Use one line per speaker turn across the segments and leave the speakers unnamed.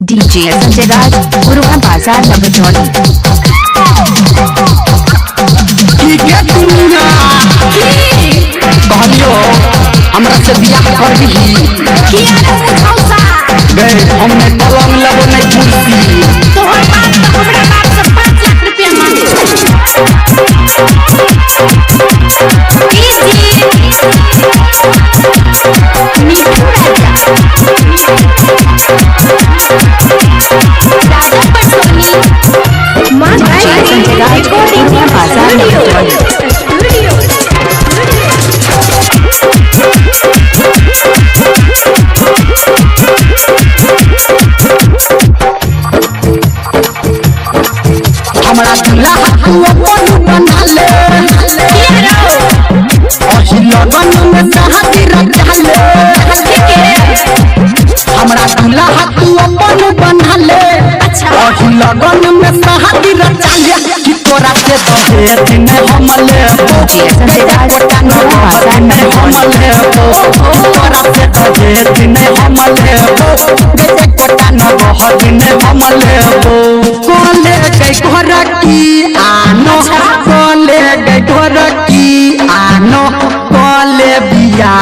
DJ Sanjay राज गुरुआ बाजार नवजौली।
कहलियो हमरा से बियाह कर दी गए हमने पलंग लगो नहीं कुर्सी
तोहर बाप तो हमरा बाप से 5 लाख रुपया
संजय राज गुरुआ बाजार नवजौली।
हमरा दूल्हा तू अपन बना ले अही लगन में शादी रचा ले हमरा दूल्हा तू अपन बना ले अही लगन में शादी रचा ले कि तोरा से दहेज में हम ले
डीजे संजय राज गुरुआ बाजार नवजौली।
तोरा से दहेज में हम ले बेटे कोटा न बहुत में हम ले कोले गई घर की आनो कोले गई घर की आनो कोले बिया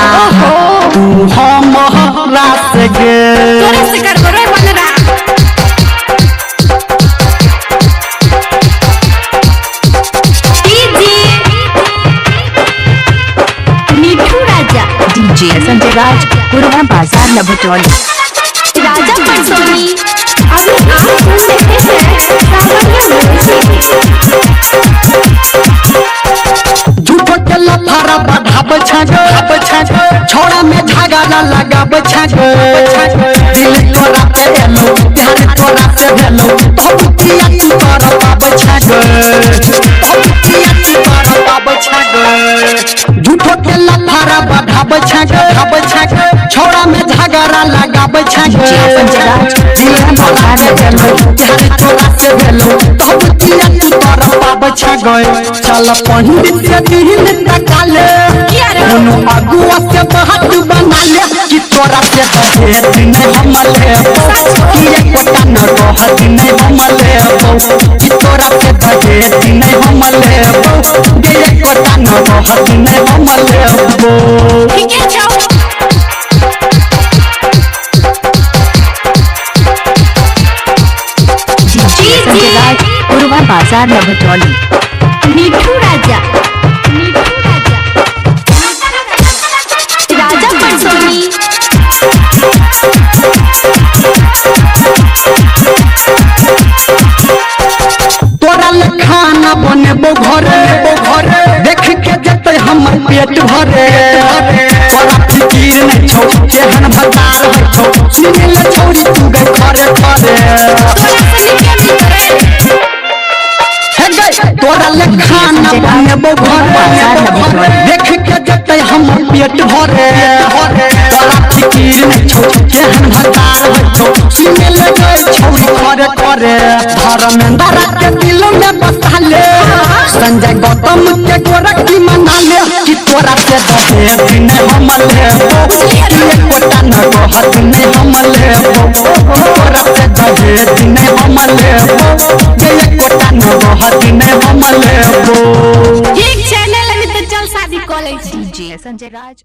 तू हमरा से गे
तोरे से कर रे बनरा मीठू राजा
डीजे संजय राज गुरुआ बाजार नवजौली।
राजा परसोनी अभी आप सुन रहे हैं
झूठो के लफारा बढ़ाब छाग छोड़ा में झगड़ा लगाब छाग दिल तोरा पे एलो ध्यान तोरा से भेलो भक्तिया तू कर पाब छाग भक्तिया तू कर पाब छाग झूठो के लफारा बढ़ाब छाग छोड़ा में झगड़ा लगाब छाग दिल तोरा पे एलो ध्यान तोरा से भेलो भक्तिया तू कर पाब छाग चल पंडित से दिल तकाले कोनो अगुआ से बात बना ले कि तोरा से दहेज नहीं हम ले कि एक कोटा न रहत नहीं हम ले कि तोरा से दहेज नहीं हम ले कि एक कोटा न रहत नहीं हम ले
ठीक है जाओ
डीजे संजय राज गुरुआ बाजार नवजौली।
मीठू राजा राजा परसोनी
तोरा ले खाना बनेबो घरे देख के जते हमर पेट भरे तोरा फिकीर नहीं छौ केहन भतार है छौ सुने ले छोरी तू गई घरे तोरा ले खाना बनेबो घरे देख के जते हमर पेट भरे तोरा फिकीर नहीं छौ केहन भतार है छौ सुने ले गई छोरी घरे धर्मेंद्र के दिल में बसा ले संजय गौतम के गोरखी मना ले कि तोरा से दहेज नहीं हम ले कि एक कोटा न रहत नहीं हम ले तोरा से दहेज नहीं हम ले कि एक कोटा न रहत नहीं हम ले
ठीक चैनल में तो चल शादी कॉलेज
डीजे संजय राज।